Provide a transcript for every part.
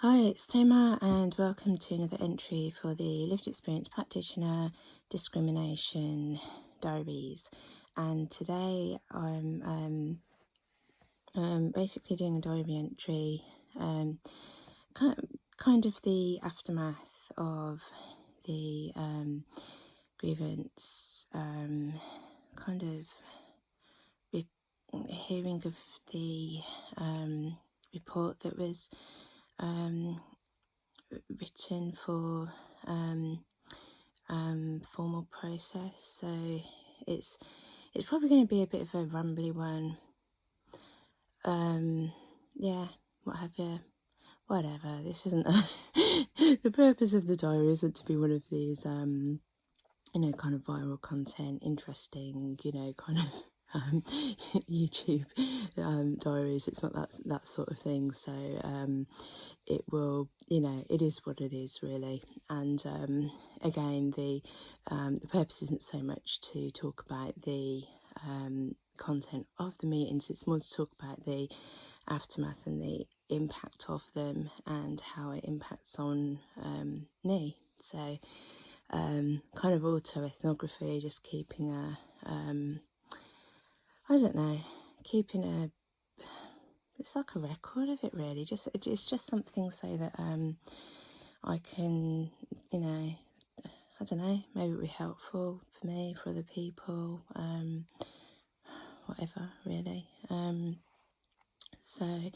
Hi, it's Toma, and welcome to another entry for the Lived Experience Practitioner Discrimination Diaries. And today I'm basically doing a diary entry, kind of the aftermath of the grievance, kind of hearing of the report that was written for formal process. So it's probably going to be a bit of a rambly one. Yeah, what have you? Whatever. This isn't the purpose of the diary isn't to be one of these kind of viral content, interesting, kind of YouTube diaries. It's not that sort of thing. So it will, it is what it is, really. And again, the purpose isn't so much to talk about the content of the meetings. It's more to talk about the aftermath and the impact of them and how it impacts on me. So kind of auto-ethnography, just keeping a I don't know, keeping a, it's like a record of it, really. It's just something so that I can, I don't know, maybe it'll be helpful for me, for other people, whatever, really. So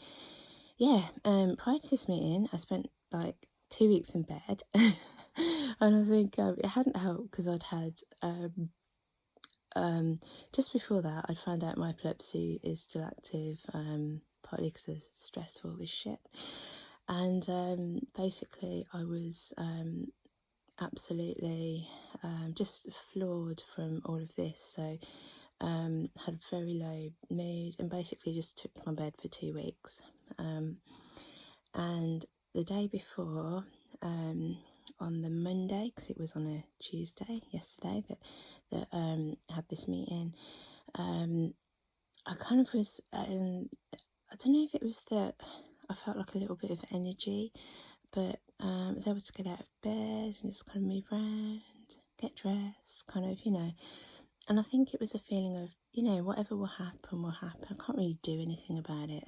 yeah, prior to this meeting, I spent like 2 weeks in bed, and I think it hadn't helped because I'd had just before that, I'd found out my epilepsy is still active, partly because of stressful this shit, and basically I was absolutely just floored from all of this. So had a very low mood and basically just took to my bed for 2 weeks. And the day before, on the Monday, because it was on a Tuesday yesterday that had this meeting, I kind of was I don't know if it was that I felt like a little bit of energy, but I was able to get out of bed and just kind of move around, get dressed, kind of, and I think it was a feeling of, whatever will happen will happen. I can't really do anything about it.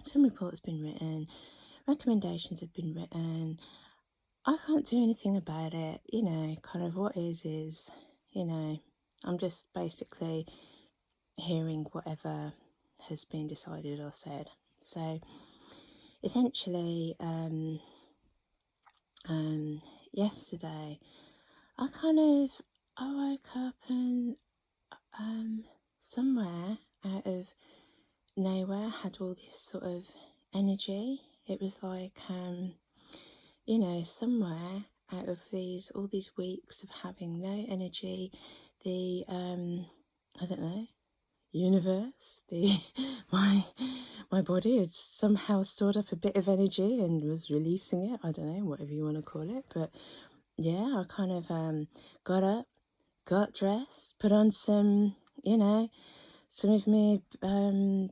Some reports have been written, recommendations have been written. I can't do anything about it, kind of what is, I'm just basically hearing whatever has been decided or said. So essentially, yesterday, I woke up and somewhere out of nowhere had all this sort of energy. It was like, somewhere out of all these weeks of having no energy, the, I don't know, universe, my body had somehow stored up a bit of energy and was releasing it. I don't know, whatever you want to call it. But yeah, I kind of got up, got dressed, put on some, some of me, I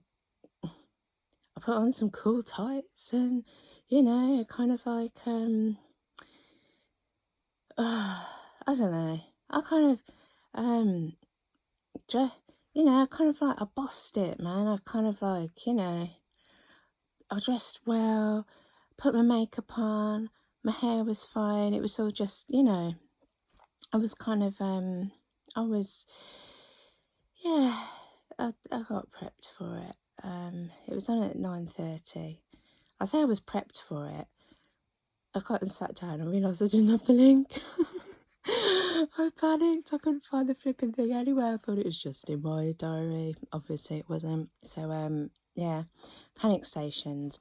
put on some cool tights and, kind of like, I don't know, I kind of, I kind of like, I bossed it, man. I kind of like, I dressed well, put my makeup on, my hair was fine. It was all just, I was kind of, I was, yeah, I got prepped for it. It was on at 9:30. I say I was prepped for it. I got and sat down and realised I didn't have the link. I panicked. I couldn't find the flipping thing anywhere. I thought it was just in my diary. Obviously it wasn't. So yeah, panic stations.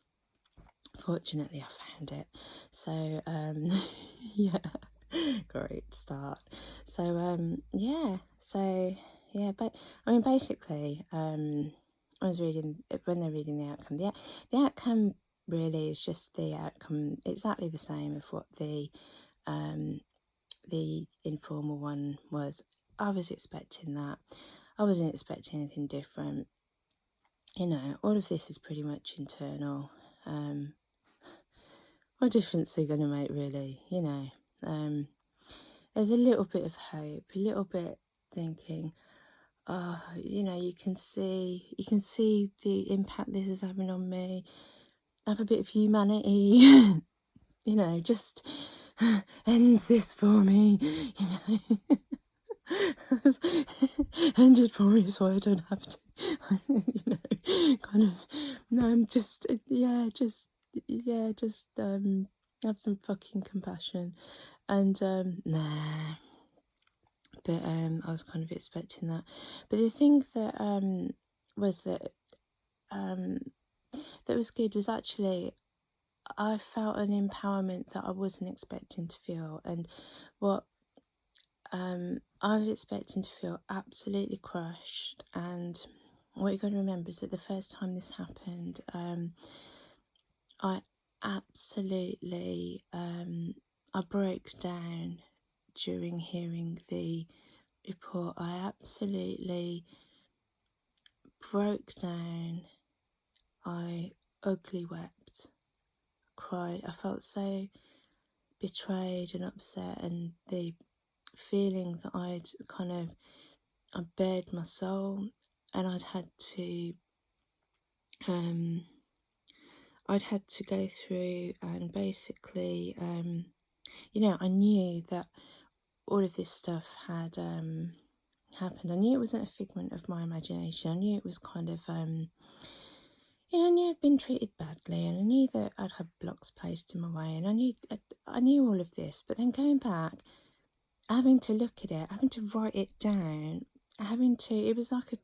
Fortunately I found it. So yeah, great start. So yeah, but I mean basically I was reading when they're reading the outcome. The outcome really is just the outcome exactly the same of what the informal one was. I was expecting that. I wasn't expecting anything different. All of this is pretty much internal. what difference are you going to make, really? You know, there's a little bit of hope, a little bit thinking, oh, you know, you can see the impact this is having on me. Have a bit of humanity, you know, just end this for me, you know. End it for me so I don't have to, you know, kind of. No, I'm just, just have some fucking compassion, and nah. But I was kind of expecting that. But the thing that was that that was good was actually I felt an empowerment that I wasn't expecting to feel, and what I was expecting to feel absolutely crushed. And what you got to remember is that the first time this happened, I absolutely I broke down during hearing the report. I absolutely broke down. I ugly wept, cried. I felt so betrayed and upset, and the feeling that I bared my soul, and I'd had to go through and basically, you know, I knew that all of this stuff had happened. I knew it wasn't a figment of my imagination. I knew it was kind of, you know, I knew I'd been treated badly, and I knew that I'd had blocks placed in my way, and I knew all of this. But then going back, having to look at it, having to write it down, it was like a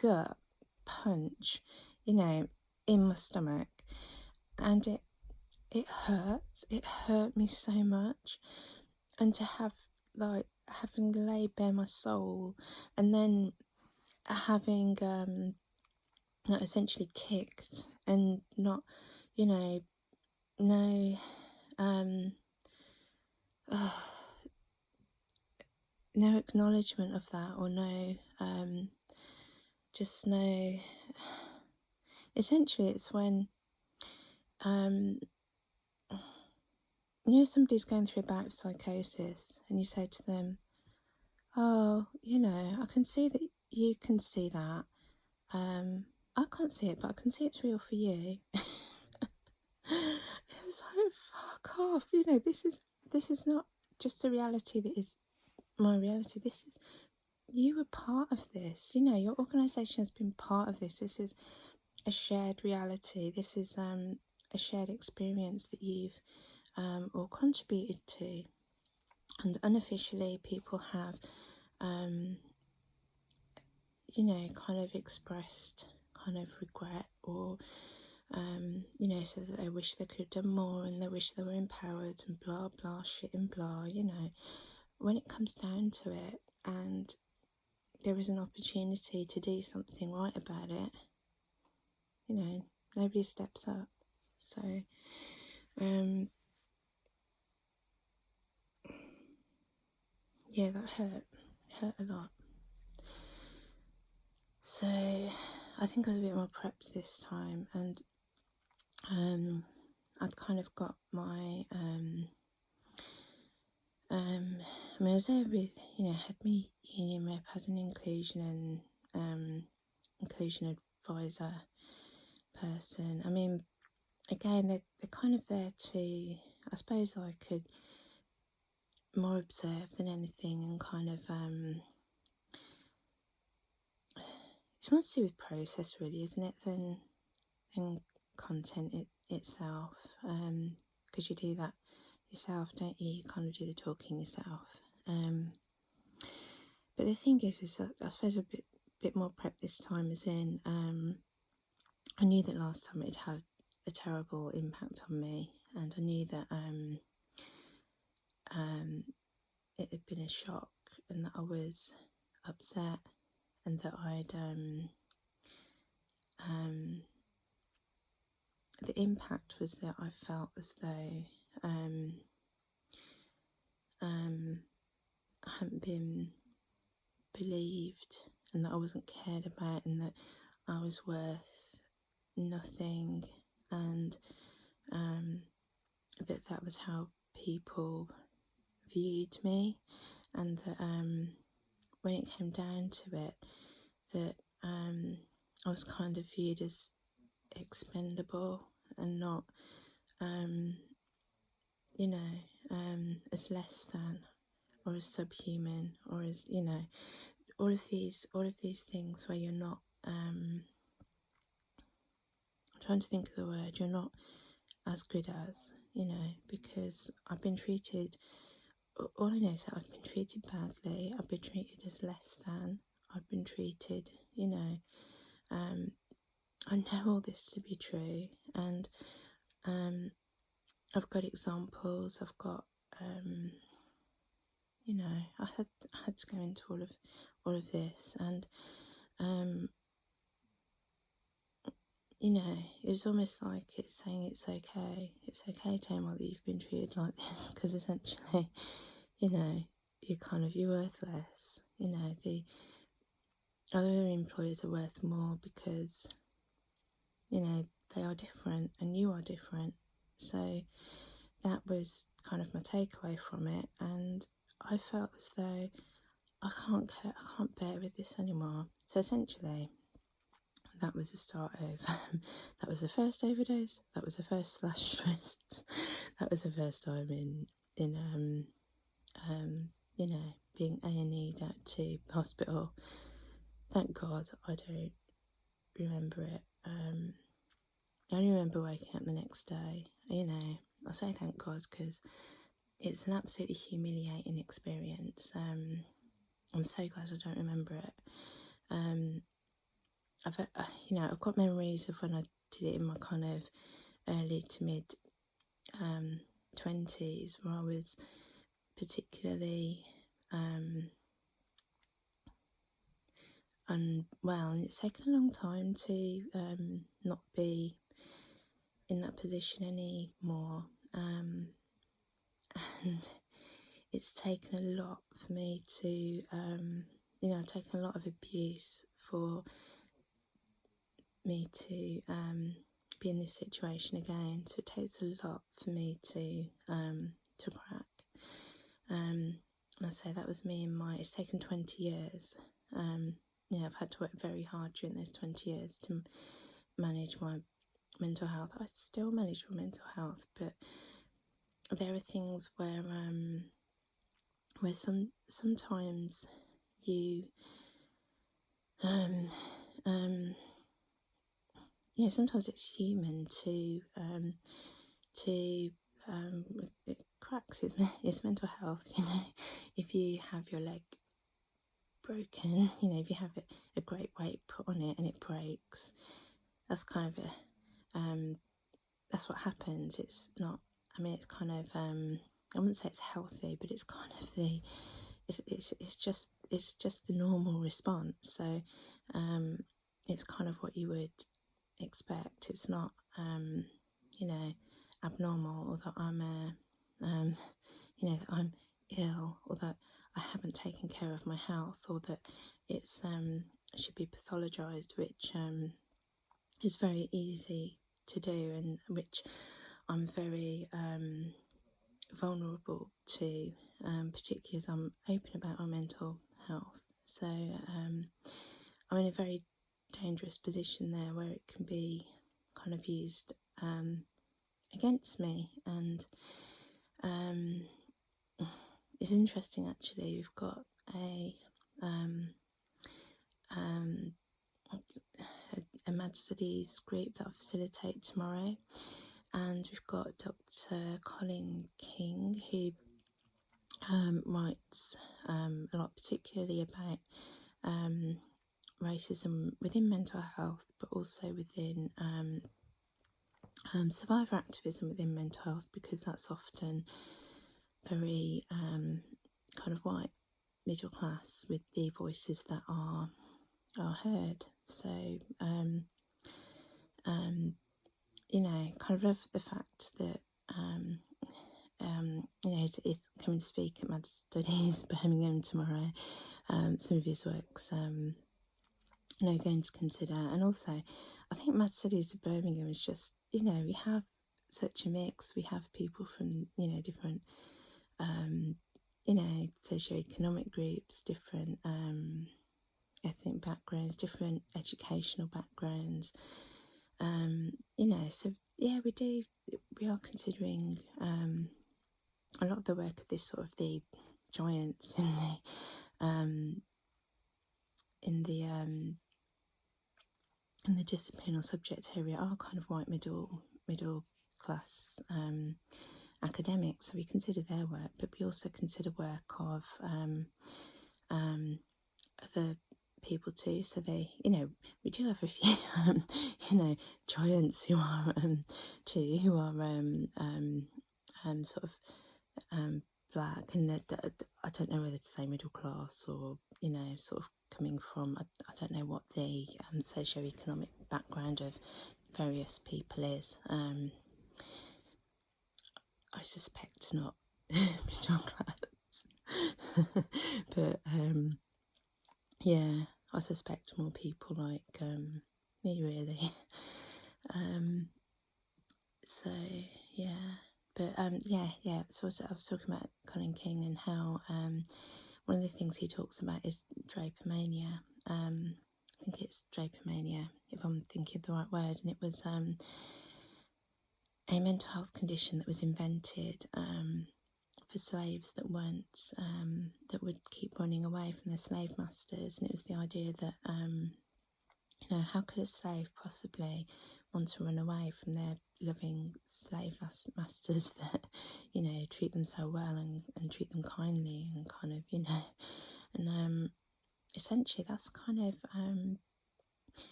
gut punch, you know, in my stomach, and it hurt me so much. And to have, like, having laid bare my soul, and then having not essentially kicked, and not, you know, no no acknowledgement of that, or no just no. Essentially, it's when you know, somebody's going through a bout of psychosis, and you say to them, oh, you know, I can see that you can see that. I can't see it, but I can see it's real for you. It's like, fuck off. You know, this is not just a reality that is my reality. You were part of this. You know, your organisation has been part of this. This is a shared reality. This is a shared experience that you've all contributed to. And unofficially, people have, you know, kind of expressed kind of regret, or, you know, so that they wish they could have done more, and they wish they were empowered, and blah, blah, shit and blah, you know. When it comes down to it, and there is an opportunity to do something right about it, you know, nobody steps up. So, yeah, that hurt a lot. So I think I was a bit more prepped this time, and I'd kind of got my I mean, I was there with, you know, had me union rep, had an inclusion and inclusion advisor person. I mean, again, they're kind of there to, I suppose I could more observe than anything, and kind of it's more to do with process, really, isn't it, than content itself, because you do that yourself, don't you? You kind of do the talking yourself. But the thing is that I suppose a bit more prep this time, as in, I knew that last time it had a terrible impact on me, and I knew that it had been a shock, and that I was upset, and that the impact was that I felt as though I hadn't been believed, and that I wasn't cared about, and that I was worth nothing, and that was how people viewed me, and that when it came down to it, that I was kind of viewed as expendable and not, as less than, or as subhuman, or as, all of these things where you're not. I'm trying to think of the word. You're not as good as, because I've been treated. All I know is that I've been treated badly. I've been treated as less than. I've been treated, I know all this to be true, and I've got examples. I've got, I had to go into all of this, and it was almost like it's saying it's okay, Tamar, that you've been treated like this, because essentially, you're worthless. The other employers are worth more because, they are different and you are different. So that was kind of my takeaway from it, and I felt as though I can't bear with this anymore. So essentially, that was the start of, that was the first overdose, that was the first slash stress, that was the first time in being A&E'd out to hospital. Thank God I don't remember it. I only remember waking up the next day. I say thank God because it's an absolutely humiliating experience. I'm so glad I don't remember it. I've got memories of when I did it in my kind of early to mid 20s, where I was particularly unwell, and it's taken a long time to not be in that position anymore, and it's taken a lot for me to I've taken a lot of abuse for me to be in this situation again, so it takes a lot for me to crack. And I say that was me it's taken 20 years. I've had to work very hard during those 20 years to manage my mental health. I still manage my mental health, but there are things where sometimes you sometimes it's human to it cracks its mental health. If you have your leg broken, if you have a great weight put on it and it breaks, that's kind of that's what happens. It's not, it's kind of I wouldn't say it's healthy, but it's kind of it's just the normal response. So it's kind of what you would expect. It's not abnormal, or that I'm that I'm ill, or that I haven't taken care of my health, or that it's should be pathologized, which is very easy to do, and which I'm very vulnerable to, particularly as I'm open about my mental health. So I'm in a very dangerous position there, where it can be kind of used against me. And it's interesting, actually. We've got a mad studies group that I facilitate tomorrow, and we've got Dr. Colin King, who writes a lot, particularly about racism within mental health, but also within survivor activism within mental health, because that's often very kind of white, middle class, with the voices that are heard. So kind of love the fact that he's coming to speak at Mad Studies Birmingham tomorrow. Some of his works going to consider. And also, I think Mad Studies of Birmingham is just, we have such a mix. We have people from, different, socioeconomic groups, different ethnic backgrounds, different educational backgrounds. So yeah, we are considering a lot of the work of this sort of the giants in the discipline or subject area are kind of white middle class academics, so we consider their work, but we also consider work of other people too. So we do have a few giants who are sort of black, and I don't know whether to say middle class or sort of coming from, I don't know what the socio-economic background of various people is. I suspect not middle class, but yeah, I suspect more people like me, really. So yeah, but So I was talking about Colin King and how one of the things he talks about is drapermania. I think it's drapermania, if I'm thinking of the right word, and it was a mental health condition that was invented for slaves that weren't that would keep running away from their slave masters, and it was the idea that how could a slave possibly want to run away from their loving slave masters that treat them so well and treat them kindly and kind of and essentially that's kind of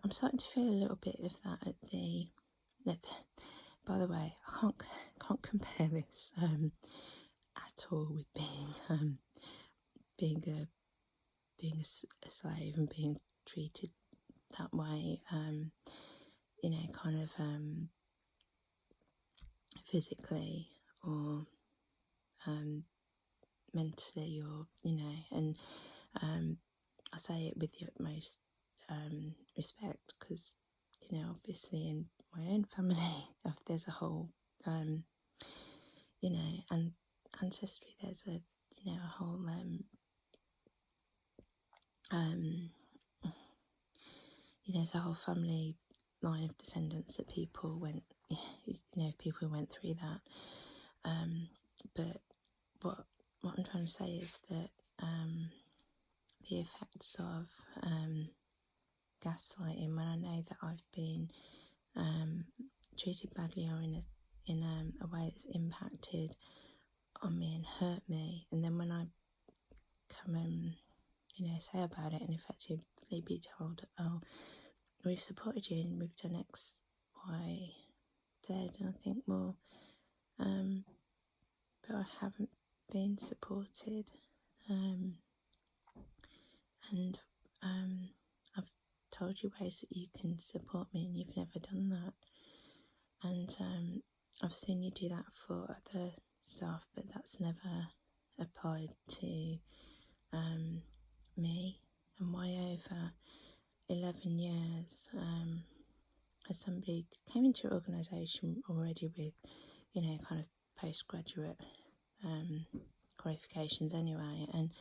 I'm starting to feel a little bit of that at the by the way, I can't compare this at all with being a slave and being treated that way, kind of physically or mentally, or and I say it with the utmost respect, because obviously in my own family there's a whole and ancestry, there's a a whole there's a whole family line of descendants that people went people who went through that, but what I'm trying to say is that the effects of gaslighting, when I know that I've been treated badly or in a way that's impacted on me and hurt me, and then when I come and say about it and effectively be told, oh, we've supported you and we've done X, Y, Z, and I think, well, but I haven't been supported, and I've told you ways that you can support me and you've never done that, and I've seen you do that for other staff, but that's never applied to me. And why over 11 years, as somebody came into your organisation already with kind of postgraduate qualifications anyway, and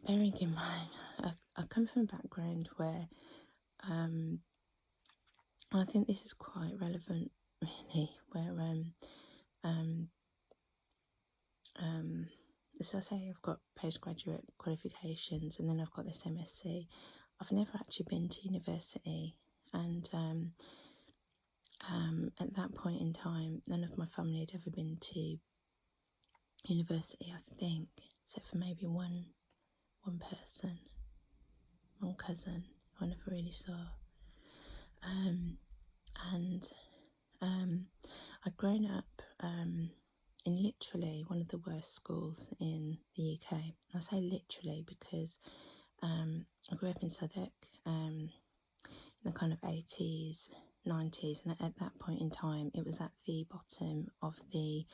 bearing in mind I come from a background where I think this is quite relevant really, where so I say I've got postgraduate qualifications and then I've got this MSc. I've never actually been to university, and at that point in time none of my family had ever been to university, I think, except for maybe one person, one cousin who I never really saw, and I'd grown up in literally one of the worst schools in the UK. I say literally because I grew up in Southwark in the kind of 80s, 90s, and at that point in time it was at the bottom of the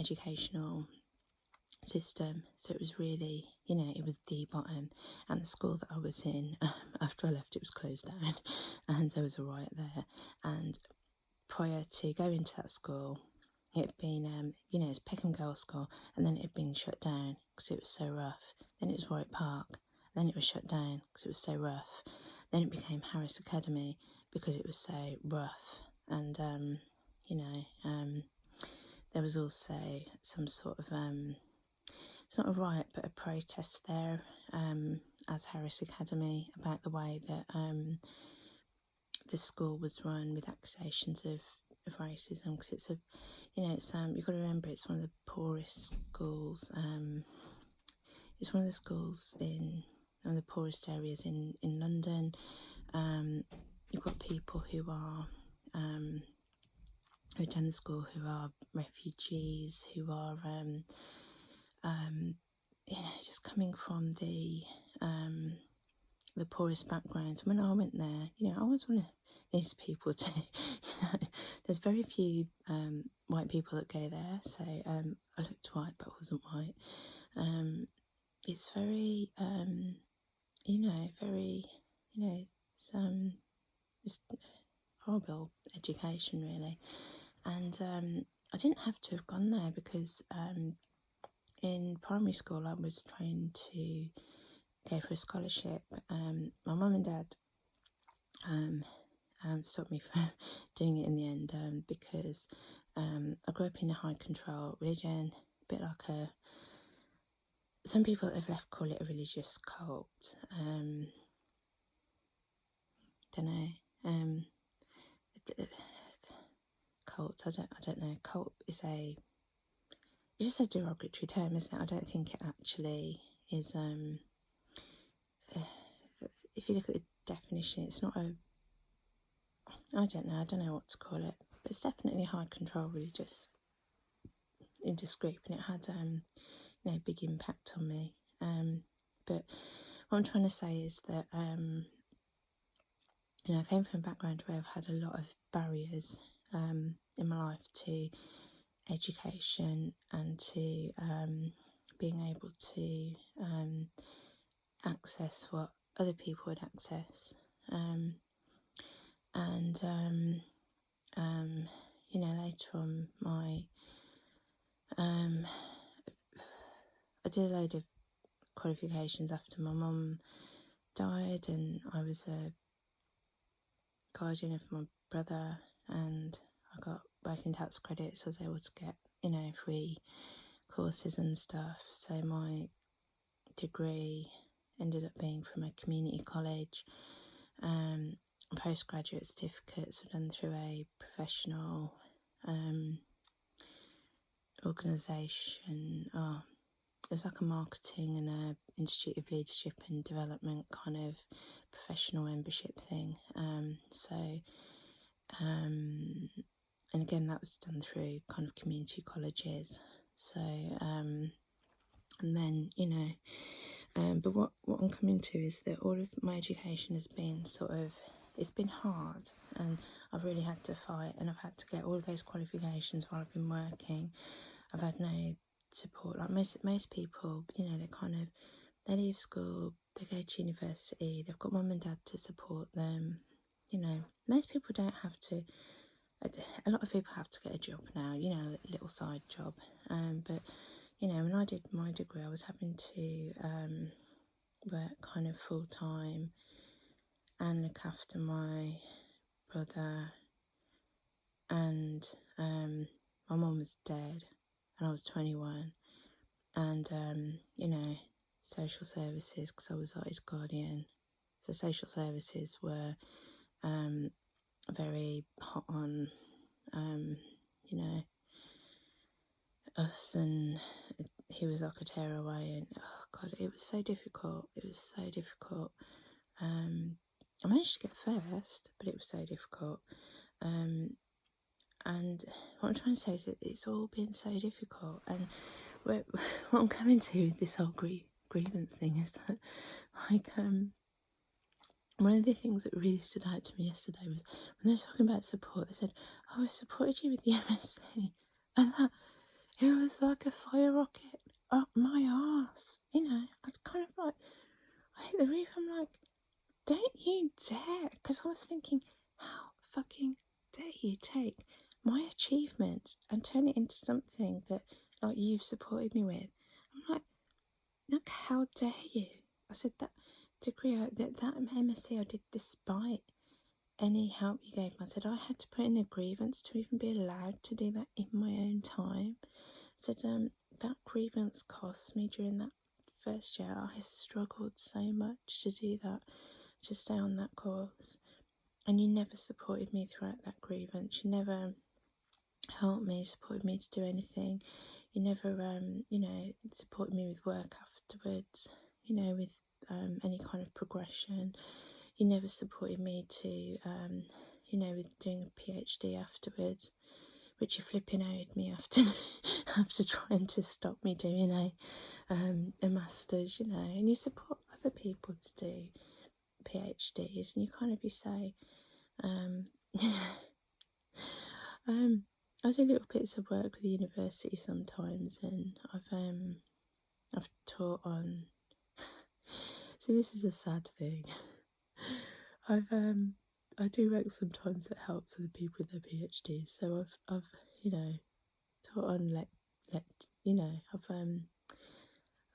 educational system, so it was really, it was the bottom. And the school that I was in, after I left, it was closed down, and there was a riot there. And prior to going to that school, it had been, it's Peckham Girls' School, and then it had been shut down because it was so rough. Then it was Warwick Park, then it was shut down because it was so rough. Then it became Harris Academy because it was so rough. And, there was also some sort of, it's not a riot, but a protest there, as Harris Academy, about the way that the school was run, with accusations of racism, because it's you've got to remember, it's one of the poorest schools. It's one of the schools in one of the poorest areas in London. You've got people who are who attend the school who are refugees, who are just coming from the poorest backgrounds. When I went there, I was one of these people to, there's very few white people that go there, so I looked white but I wasn't white. It's very, it's horrible education, really. And I didn't have to have gone there because in primary school I was trying to go for a scholarship. My mum and dad stopped me from doing it in the end, because I grew up in a high control religion, a bit like some people that have left call it a religious cult. Don't know. Cult. I don't know. Cult is it's just a derogatory term, isn't it? I don't think it actually is. If you look at the definition, it's not a. I don't know what to call it, but it's definitely high control religious group, and it had big impact on me. But what I'm trying to say is that I came from a background where I've had a lot of barriers in my life to education and to being able to access what other people would access. Later on, I did a load of qualifications after my mum died, and I was a guardian of my brother, and I got working tax credit, so I was able to get free courses and stuff. So my degree ended up being from a community college. Postgraduate certificates were done through a professional organisation. It was like a marketing and a Institute of Leadership and Development kind of professional membership thing. And again, that was done through kind of community colleges. So, and then, but what I'm coming to is that all of my education has been it's been hard, and I've really had to fight, and I've had to get all of those qualifications while I've been working. I've had no support. Like most people, they leave school, they go to university, they've got mum and dad to support them. Most people don't have to. A lot of people have to get a job now, a little side job. But when I did my degree, I was having to work kind of full time and look after my brother, and my mum was dead and I was 21, and social services, because I was like his guardian, so social services were very hot on us, and he was like a tearaway, and oh god, it was so difficult. I managed to get first, but it was so difficult. And what I'm trying to say is that it's all been so difficult, and what I'm coming to with this whole grievance thing is that, one of the things that really stood out to me yesterday was when they were talking about support. They said, "Oh, I supported you with the MSc," and that it was like a fire rocket. up my arse. I'd kind of like, I hit the roof. I'm like, don't you dare. Because I was thinking, how fucking dare you take my achievements and turn it into something that, like, you've supported me with. I'm like, look, how dare you. I said that degree, that MSc I did despite any help you gave me. I said I had to put in a grievance to even be allowed to do that in my own time. I said that grievance cost me during that first year. I struggled so much to do that, to stay on that course, and you never supported me throughout that grievance. You never helped me, supported me to do anything. You never supported me with work afterwards, with any kind of progression. You never supported me to with doing a PhD afterwards, which you flipping owed me after after trying to stop me doing a master's, and you support other people to do PhDs, and you say, I do little bits of work with the university sometimes, and I've taught on. So this is a sad thing. I do work sometimes that helps other people with their PhDs. So I've taught on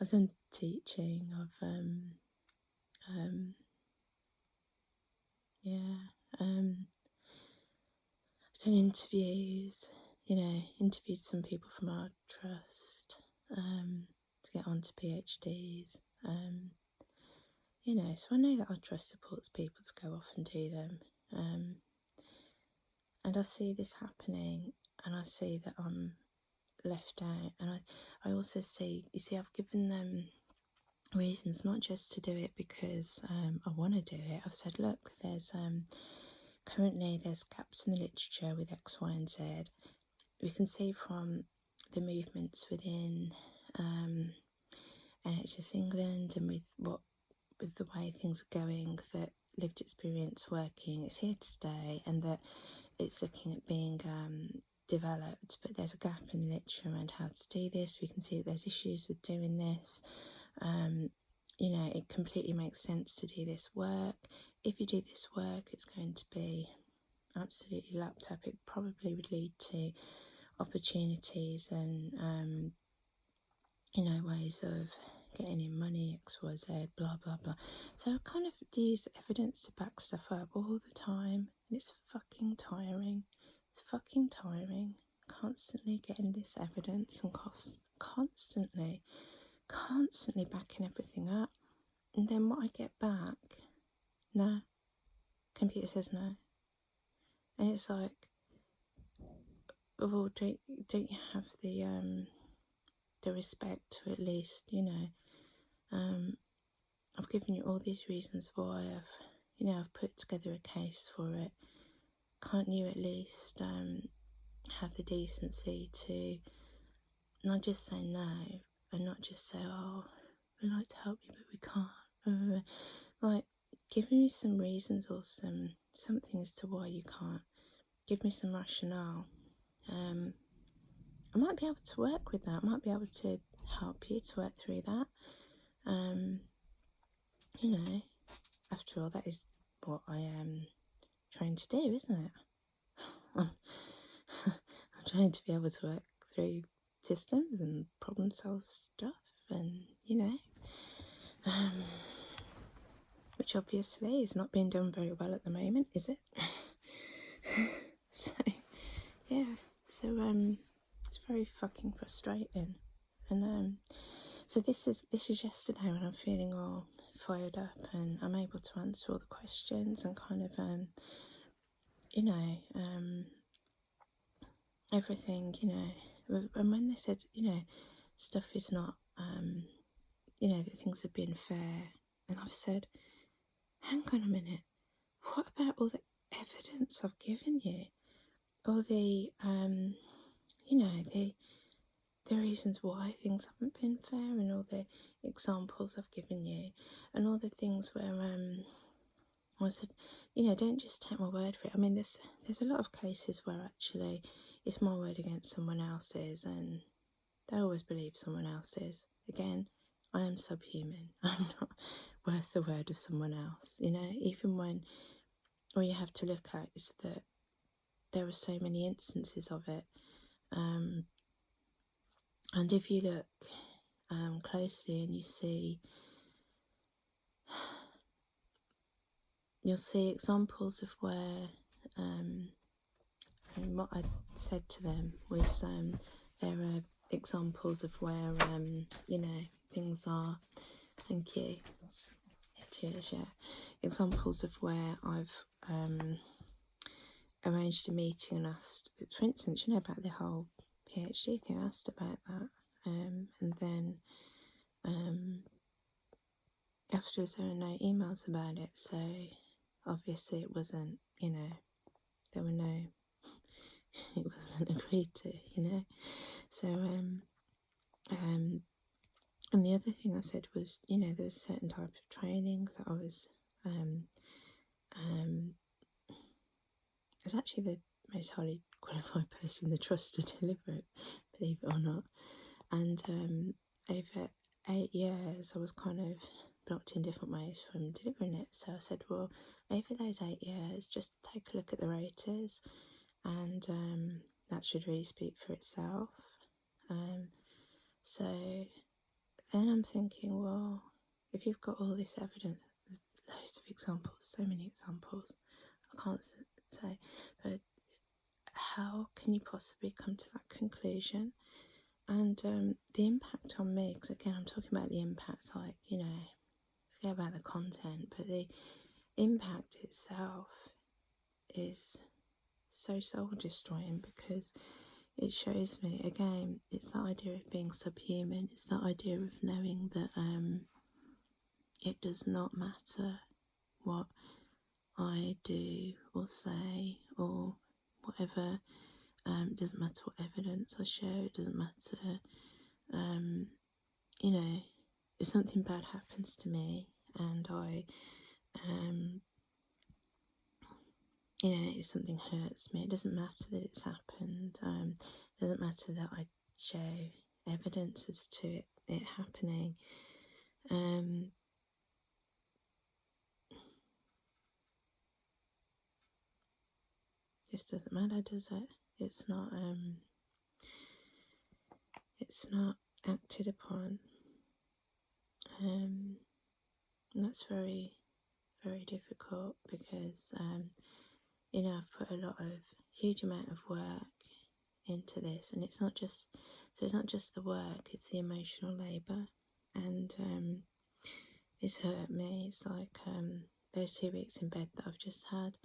I've done teaching. I've done interviews. Interviewed some people from our trust to get onto PhDs. So I know that our trust supports people to go off and do them. And I see this happening, and I see that I'm left out, and I also see, I've given them reasons not just to do it because I want to do it. I've said, look, currently there's gaps in the literature with X, Y, and Z. We can see from the movements within NHS England and with the way things are going, that lived experience working, it's here to stay, and that it's looking at being developed, but there's a gap in the literature around how to do this. We can see that there's issues with doing this. It completely makes sense to do this work. If you do this work, it's going to be absolutely lapped up. It probably would lead to opportunities and ways of getting in money, X, Y, Z, blah, blah, blah. So I kind of use evidence to back stuff up all the time, and it's fucking tiring. It's fucking tiring. Constantly getting this evidence and constantly backing everything up. And then what I get back, no. Computer says no. And it's like, well, don't you have the respect to at least, I've given you all these reasons why I've put together a case for it. Can't you at least have the decency to not just say no, and not just say, oh, we'd like to help you but we can't. Like, give me some reasons or something as to why you can't. Give me some rationale. I might be able to work with that. I might be able to help you to work through that. After all, that is what I am trying to do, isn't it? I'm trying to be able to work through systems and problem solve stuff, and which obviously is not being done very well at the moment, is it? So it's very fucking frustrating. And so this is yesterday when I'm feeling all fired up and I'm able to answer all the questions and kind of everything, and when they said, stuff is not that things have been fair, and I've said, hang on a minute, what about all the evidence I've given you? All the the reasons why things haven't been fair, and all the examples I've given you, and all the things where I said, don't just take my word for it. I mean, there's a lot of cases where actually it's my word against someone else's, and They always believe someone else is. Again, I am subhuman. I'm not worth the word of someone else. You know, even when all you have to look at is that there are so many instances of it. And if you look closely and you'll see examples of where, and what I said to them was there are examples of where, you know, things are, thank you, cheers, yeah, examples of where I've arranged a meeting and asked, for instance, you know, about the whole PhD thing, I asked about that, and then afterwards there were no emails about it, so obviously it wasn't, you know, there were no, it wasn't agreed to, you know. So and the other thing I said was, you know, there was a certain type of training that I was actually the most highly qualified person in the trust to deliver it, believe it or not. And over 8 years I was kind of blocked in different ways from delivering it. So I said, well, over those 8 years, just take a look at the rotas, and that should really speak for itself. So then I'm thinking, well, if you've got all this evidence, loads of examples, so many examples, I can't say, but how can you possibly come to that conclusion? And the impact on me, because again, I'm talking about the impact, like, you know, forget about the content, but the impact itself is so soul destroying, because it shows me, again, it's that idea of being subhuman, it's that idea of knowing that it does not matter what I do or say or whatever, it doesn't matter what evidence I show, it doesn't matter, you know, if something bad happens to me and I, you know, if something hurts me, it doesn't matter that it's happened, it doesn't matter that I show evidence as to it happening. Just doesn't matter, does it? It's not acted upon, and that's very, very difficult, because you know, I've put a huge amount of work into this, and it's not just the work, it's the emotional labour, and it's hurt me. It's like those 2 weeks in bed that I've just had,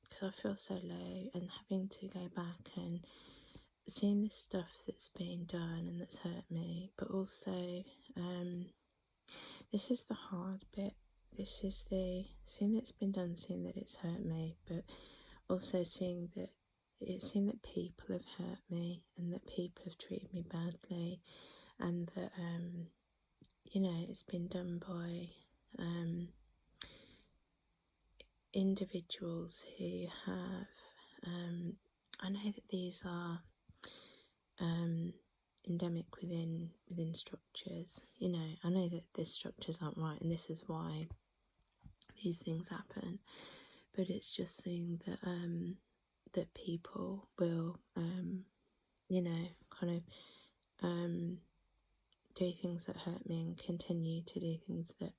because I feel so low, and having to go back and seeing this stuff that's being done and that's hurt me, but also this is the hard bit. This is the seeing that it's been done, seeing that it's hurt me, but also seeing that people have hurt me, and that people have treated me badly, and that you know, it's been done by individuals who have I know that these are endemic within structures, you know, I know that the structures aren't right and this is why these things happen, but it's just seeing that that people will you know, kind of do things that hurt me and continue to do things that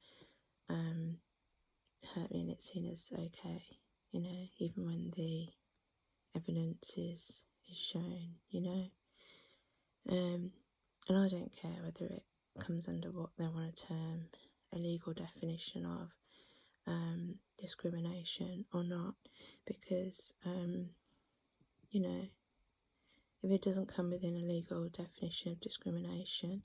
hurt me, and it's seen as okay, you know, even when the evidence is shown, you know. And I don't care whether it comes under what they want to term a legal definition of discrimination or not, because you know, if it doesn't come within a legal definition of discrimination,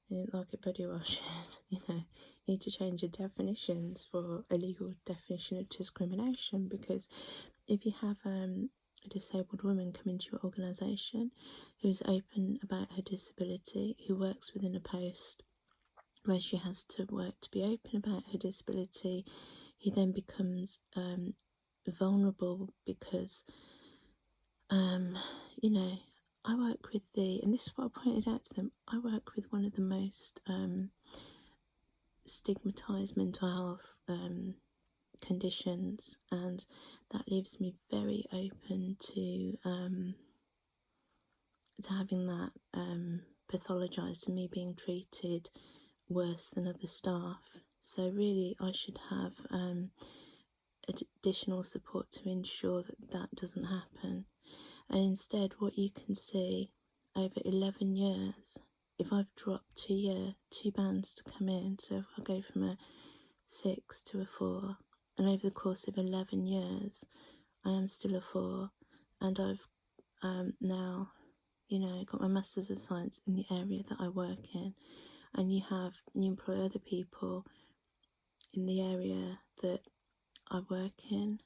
then like it bloody well should, you know, you need to change the definitions for a legal definition of discrimination, because if you have a disabled woman come into your organisation who's open about her disability, who works within a post where she has to work to be open about her disability, who then becomes vulnerable because, you know, I work with and this is what I pointed out to them, I work with one of the most stigmatised mental health conditions, and that leaves me very open to having that pathologised and me being treated worse than other staff. So really I should have additional support to ensure that that doesn't happen. And instead what you can see over 11 years, if I've dropped 2 bands to come in, so if I go from a 6 to a 4, and over the course of 11 years I am still a 4, and I've now, you know, got my Masters of Science in the area that I work in, and you employ other people in the area that I work in,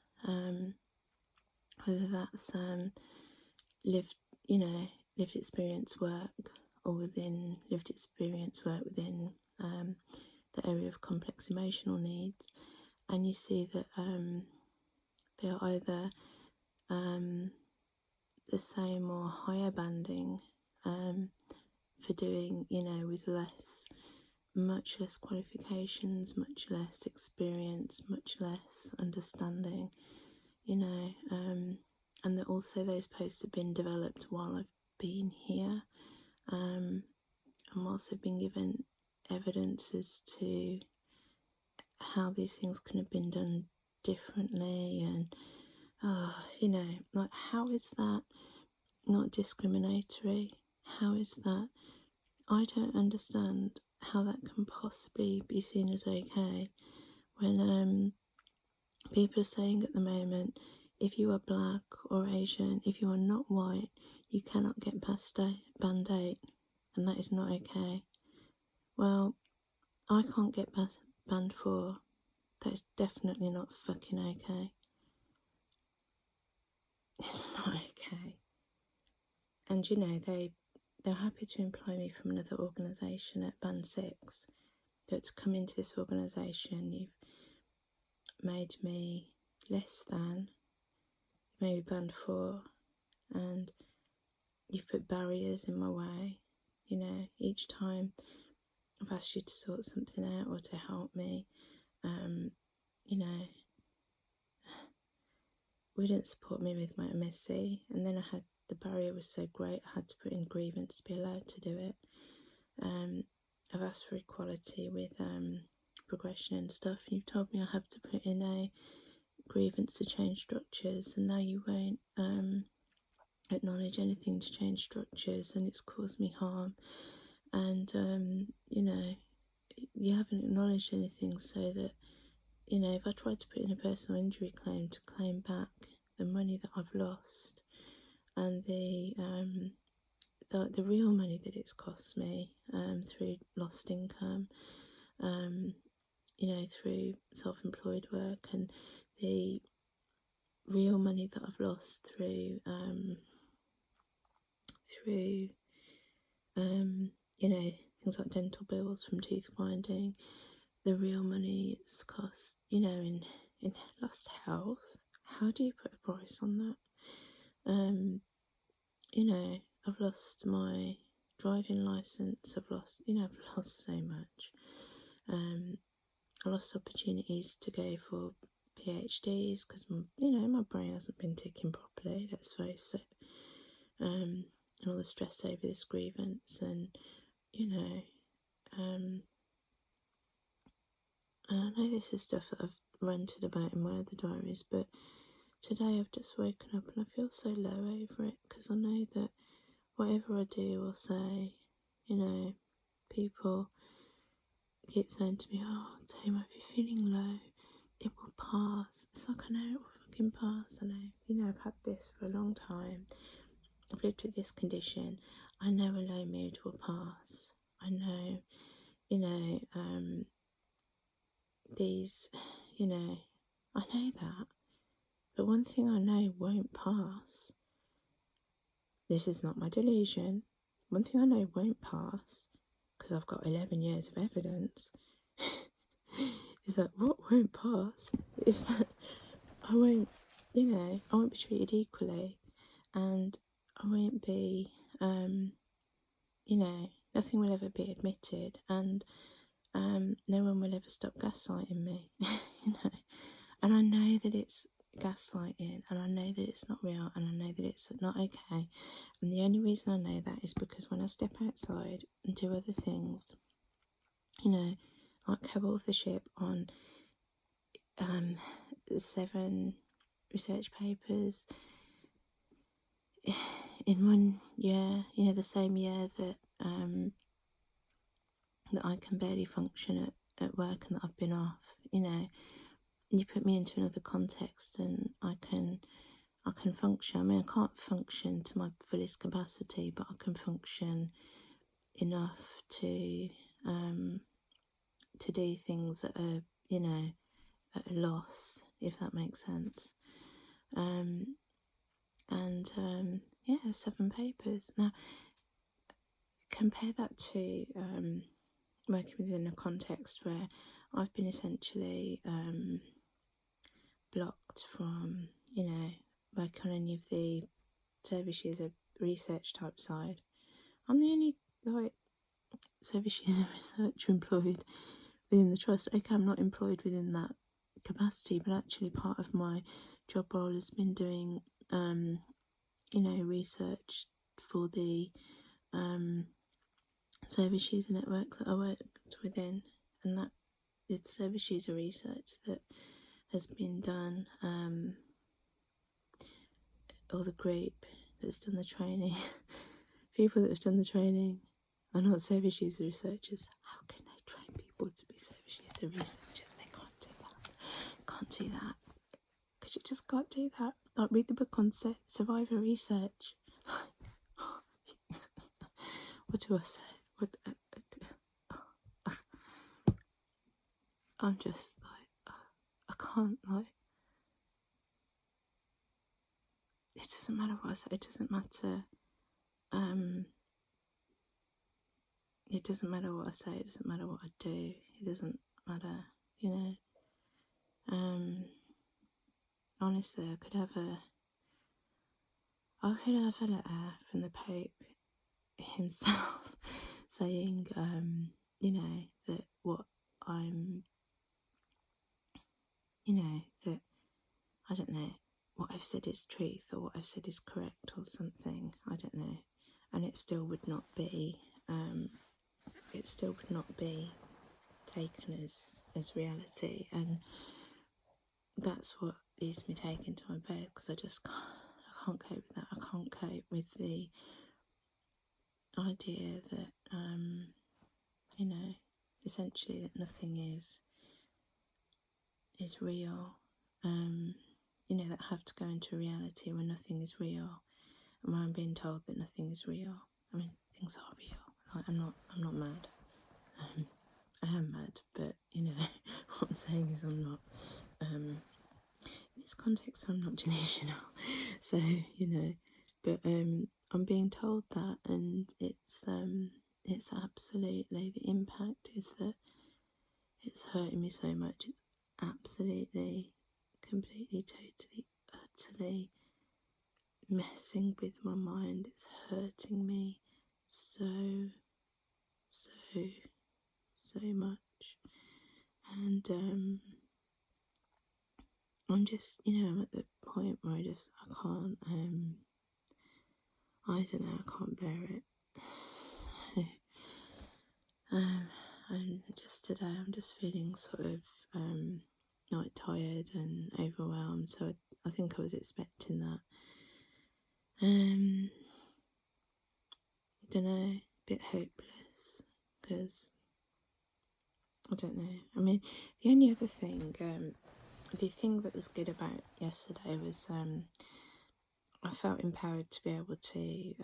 whether that's lived experience work, or within lived experience work within the area of complex emotional needs, and you see that they are either the same or higher banding for doing, you know, with much less qualifications, much less experience, much less understanding, you know, and that also those posts have been developed while I've been here. I'm also been given evidence as to how these things could have been done differently, and you know, like, how is that not discriminatory? How is that? I don't understand how that can possibly be seen as okay when people are saying at the moment, if you are black or Asian, if you are not white, you cannot get past band 8, and that is not okay. Well, I can't get past band 4. That is definitely not fucking okay. It's not okay. And you know, they're happy to employ me from another organisation at band 6, but to come into this organisation, you've made me less than, maybe band 4, and you've put barriers in my way. You know, each time I've asked you to sort something out or to help me, you know, wouldn't support me with my MSc, and then the barrier was so great I had to put in grievance to be allowed to do it. I've asked for equality with progression and stuff, and you've told me I have to put in a grievance to change structures, and now you won't acknowledge anything to change structures, and it's caused me harm. And you know, you haven't acknowledged anything, so that, you know, if I tried to put in a personal injury claim to claim back the money that I've lost, and the real money that it's cost me through lost income, you know, through self-employed work, and the real money that I've lost through you know, things like dental bills from tooth grinding, the real money it's cost, you know, in lost health. How do you put a price on that? You know, I've lost my driving license, I've lost so much. I lost opportunities to go for PhDs because, you know, my brain hasn't been ticking properly, let's face it. And all the stress over this grievance, and, you know, I know this is stuff that I've ranted about in my other diaries, but today I've just woken up and I feel so low over it, because I know that whatever I do or say, you know, people keep saying to me, oh, Tama, if you're feeling low, it will pass. It's like, I know it will fucking pass. I know, you know, I've had this for a long time. I've lived with this condition. I know a low mood will pass. I know, you know, these, you know, I know that. But one thing I know won't pass, this is not my delusion, one thing I know won't pass, because I've got 11 years of evidence, is that what won't pass is that I won't, you know, I won't be treated equally, and I won't be you know, nothing will ever be admitted, and no one will ever stop gaslighting me, you know. And I know that it's gaslighting, and I know that it's not real, and I know that it's not okay. And the only reason I know that is because when I step outside and do other things, you know, like co-authorship on 7 research papers in 1 year, you know, the same year that that I can barely function at work and that I've been off, you know. You put me into another context and I can function. I mean, I can't function to my fullest capacity, but I can function enough to do things that are, you know, at a loss, if that makes sense. Yeah, 7 papers. Now, compare that to working within a context where I've been essentially blocked from, you know, working on any of the service user research type side. I'm the only like service user researcher employed within the trust. Okay, I'm not employed within that capacity, but actually part of my job role has been doing you know, research for the service user network that I worked within, and that it's service user research that has been done, or the group that's done the training. People that have done the training are not service user researchers. How can they train people to be service user researchers? They can't do that. Can't do that. Because you just can't do that. Like, read the book on survivor research. What do I say? I'm just like, I can't, like, it doesn't matter what I say, it doesn't matter, it doesn't matter what I say, it doesn't matter what I do, it doesn't matter, you know. Honestly, I could have a letter from the Pope himself saying, you know, that what I'm, you know, that, I don't know, what I've said is truth or what I've said is correct or something, I don't know, and it still would not be, taken as reality, and that's what leaves me taken to my bed, because I can't cope with that. I can't cope with the idea that, you know, essentially that nothing is real, you know, that I have to go into reality where nothing is real, and where I'm being told that nothing is real. I mean, things are real. Like, I'm not mad. I am mad, but, you know, what I'm saying is I'm not, in this context, I'm not delusional. So, you know, but I'm being told that, and it's absolutely, the impact is that it's hurting me so much. It's absolutely, completely, totally, utterly messing with my mind. It's hurting me so much, and I'm just, you know, I'm at the point where I can't, I don't know, I can't bear it. So, and just today I'm just feeling sort of like tired and overwhelmed, so I think I was expecting that. I don't know, a bit hopeless, because I don't know. I mean, the only other thing, the thing that was good about yesterday was I felt empowered to be able to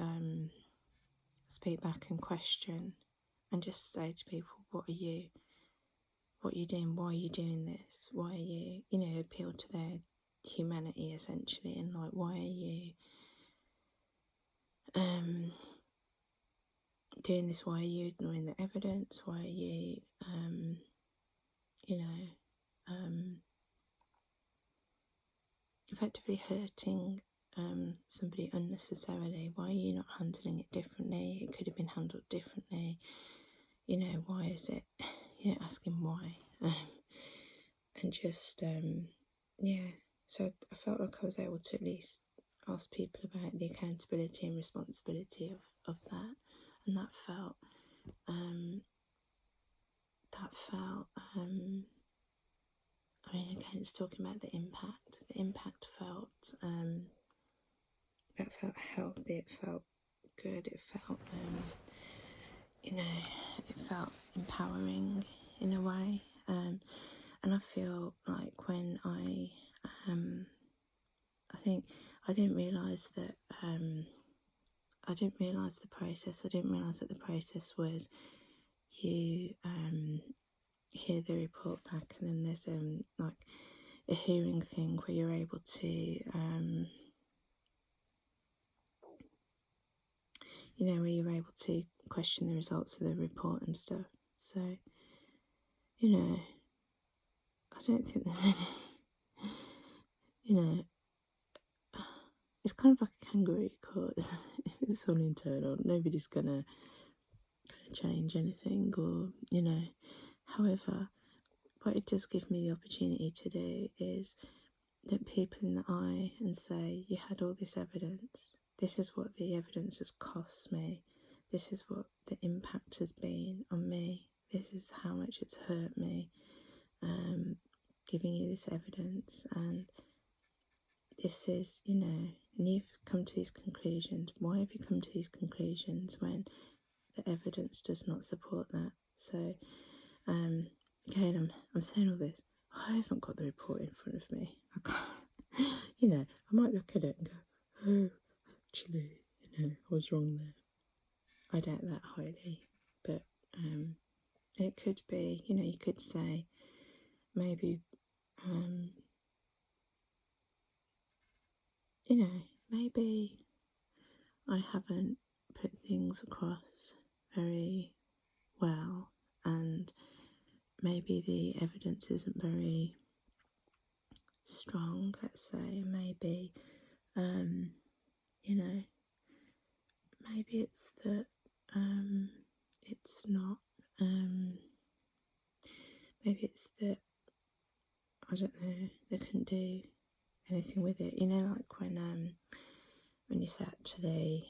speak back and question, and just say to people, what are you doing? Why are you doing this? Why are you, you know, appeal to their humanity essentially, and like, why are you doing this? Why are you ignoring the evidence? Why are you you know, effectively hurting somebody unnecessarily. Why are you not handling it differently? It could have been handled differently. You know, why is it? You know, asking why. And just, yeah. So I felt like I was able to at least ask people about the accountability and responsibility of that. And that felt, I mean, again, it's talking about the impact. The impact felt, that felt healthy. It felt good. It felt, you know, it felt empowering in a way. And I feel like when I think I didn't realise that, I didn't realise the process. I didn't realise that the process was you hear the report back, and then there's like a hearing thing where you're able to you know, where you're able to question the results of the report and stuff. So, you know, I don't think there's any, you know, it's kind of like a kangaroo court, isn't it? If it's all internal, nobody's gonna change anything, or, you know. However, what it does give me the opportunity to do is look people in the eye and say, you had all this evidence. This is what the evidence has cost me. This is what the impact has been on me. This is how much it's hurt me, giving you this evidence. And this is, you know, and you've come to these conclusions. Why have you come to these conclusions when the evidence does not support that? So, again, I'm saying all this. I haven't got the report in front of me. I can't, you know, I might look at it and go, oh, actually, you know, I was wrong there. I doubt that highly, but it could be, you know, you could say maybe, you know, maybe I haven't put things across very well, and maybe the evidence isn't very strong, let's say. Maybe, you know, maybe it's that it's not, maybe it's that, I don't know, they couldn't do anything with it. You know, like when you say actually,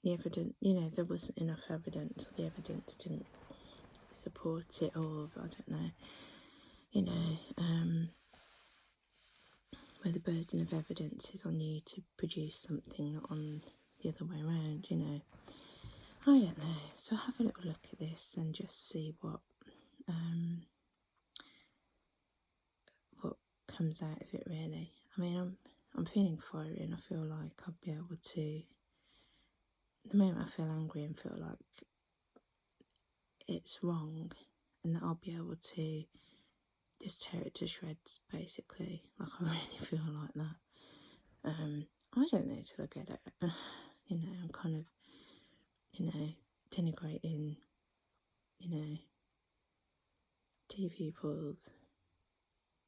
the evidence, you know, there wasn't enough evidence, or the evidence didn't support it, or I don't know, you know, where the burden of evidence is on you to produce something, not on the other way around, you know. I don't know. So have a little look at this and just see what comes out of it, really. I mean, I'm feeling fiery, and I feel like I'll be able to, the moment I feel angry and feel like it's wrong, and that I'll be able to just tear it to shreds, basically. Like, I really feel like that. I don't know till I get it. You know, I'm kind of, you know, denigrating, you know, tea people's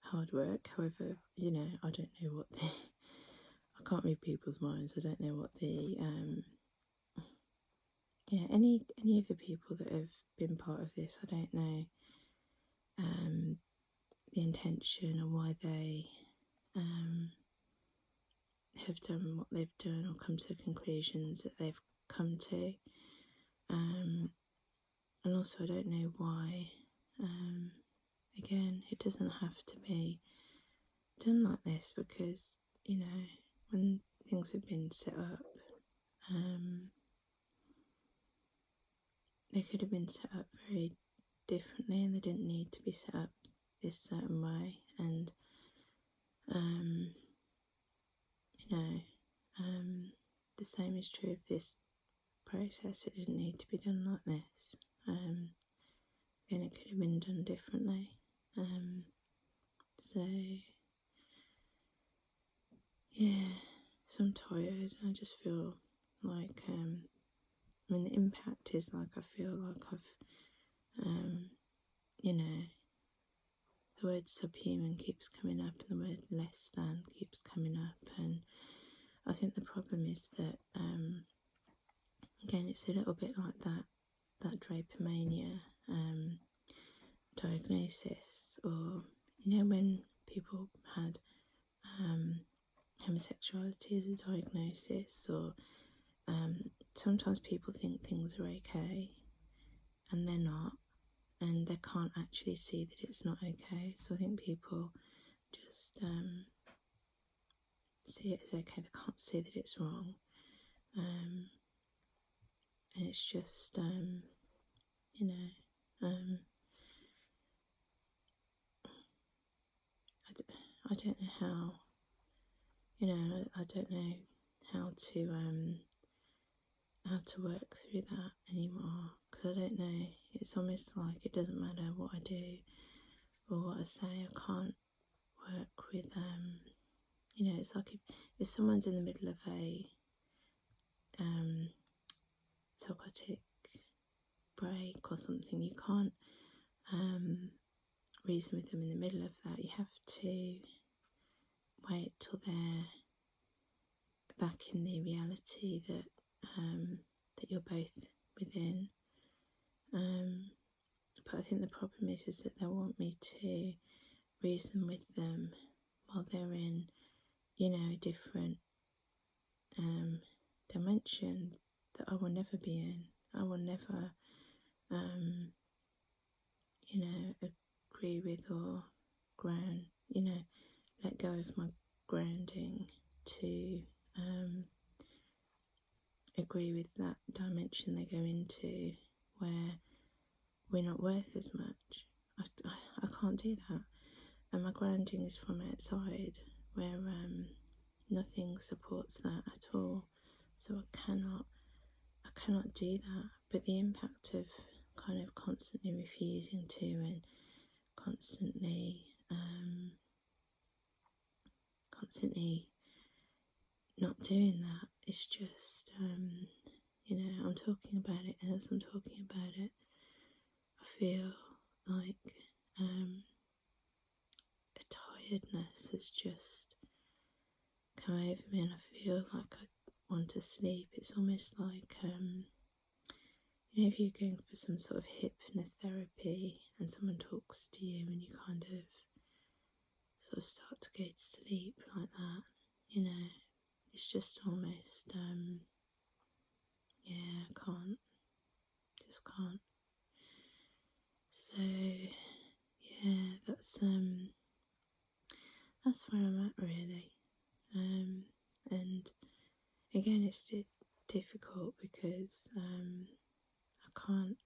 hard work. However, you know, I don't know what the, I can't read people's minds. I don't know what the, yeah, any of the people that have been part of this, I don't know the intention, or why they have done what they've done, or come to the conclusions that they've come to. And also, I don't know why, again, it doesn't have to be done like this, because, you know, when things have been set up, they could have been set up very differently, and they didn't need to be set up this certain way. And you know, the same is true of this process. It didn't need to be done like this. Again, it could have been done differently. So yeah, so I'm tired. I just feel like, I mean, the impact is like, I feel like I've, you know, the word subhuman keeps coming up and the word less than keeps coming up, and I think the problem is that again, it's a little bit like that drapetomania diagnosis, or when people had homosexuality as a diagnosis, or sometimes people think things are okay and they're not, and they can't actually see that it's not okay. So I think people just see it as okay, they can't see that it's wrong, and it's just I don't know how, I don't know how to work through that anymore, because I don't know, it's almost like it doesn't matter what I do or what I say, I can't work with it's like if someone's in the middle of a psychotic break or something, you can't reason with them in the middle of that. You have to wait till they're back in the reality that that you're both within. But I think the problem is that they want me to reason with them while they're in, a different dimension that I will never be in. I will never, agree with or ground, let go of my grounding to agree with that dimension they go into where we're not worth as much. I can't do that. And my grounding is from outside, where nothing supports that at all. So I cannot do that. But the impact of kind of constantly refusing to, and constantly not doing that, is just I'm talking about it, and as I'm talking about it, I feel like a tiredness has just come over me, and I feel like I want to sleep. It's almost like if you're going for some sort of hypnotherapy and someone talks to you and you kind of sort of start to go to sleep like that, it's just almost I just can't. So yeah, that's where I'm at, really. And again, it's difficult because I can't.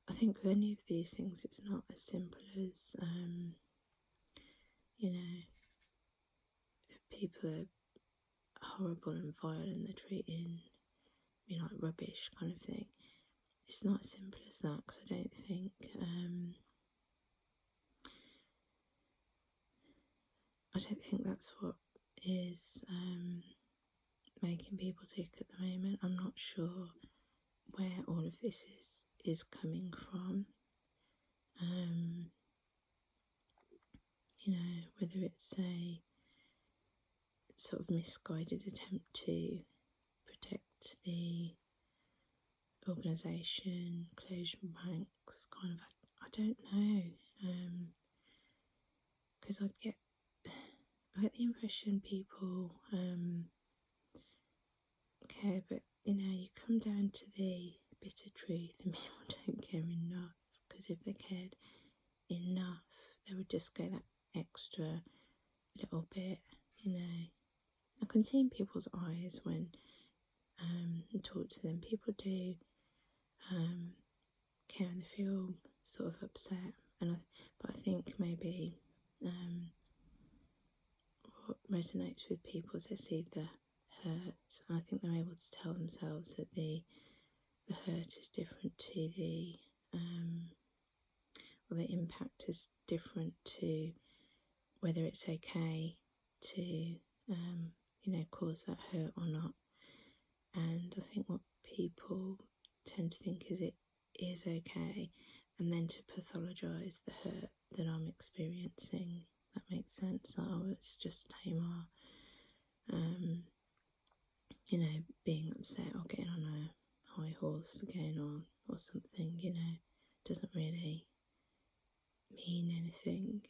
I think with any of these things, it's not as simple as if people are horrible and violent, they're treating me like rubbish, kind of thing. It's not as simple as that, because I don't think that's what is making people tick at the moment. I'm not sure where all of this is coming from. Whether it's a sort of misguided attempt to protect the organisation, close ranks, kind of, I don't know, because I get the impression people care, but you come down to the bitter truth, and people don't care enough, because if they cared enough, they would just go that extra little bit. I can see in people's eyes when I talk to them, people do care and they feel sort of upset, but I think maybe what resonates with people is they see the hurt, and I think they're able to tell themselves that the hurt is different to or the impact is different to whether it's okay to cause that hurt or not. And I think what people tend to think is it is okay, and then to pathologise the hurt that I'm experiencing. That makes sense. Like, oh, it's just Tamar, you know, being upset or getting on a high horse again, or something. You know, doesn't really mean anything.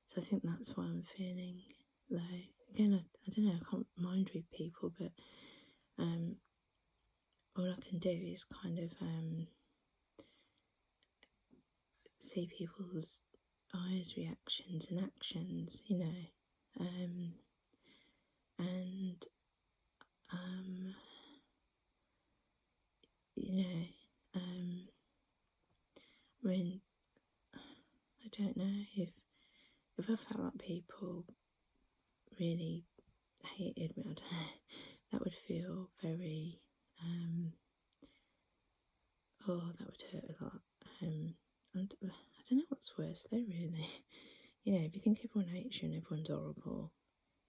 So I think that's why I'm feeling low. Again, I don't know, I can't mind read people, but all I can do is kind of see people's eyes, reactions and actions, you know. And you know, I mean, I don't know if I felt like people really hated me, I don't know, that would feel very, that would hurt a lot. And I don't know what's worse though, really. You know, if you think everyone hates you and everyone's horrible,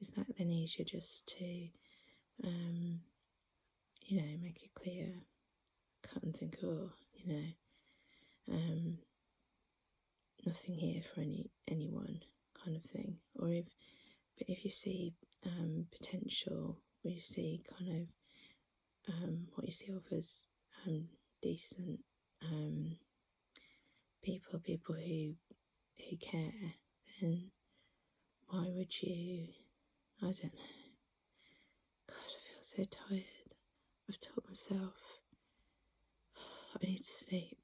is that then easier just to, you know, make it clear, cut and think, oh, you know, nothing here for anyone kind of thing. Or if you see potential, or you see kind of what you see of as decent people who care, then why would you? I don't know. God, I feel so tired. I've told myself I need to sleep,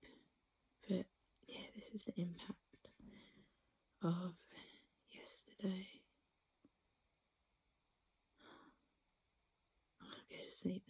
but yeah, this is the impact of yesterday. I'm gonna go to sleep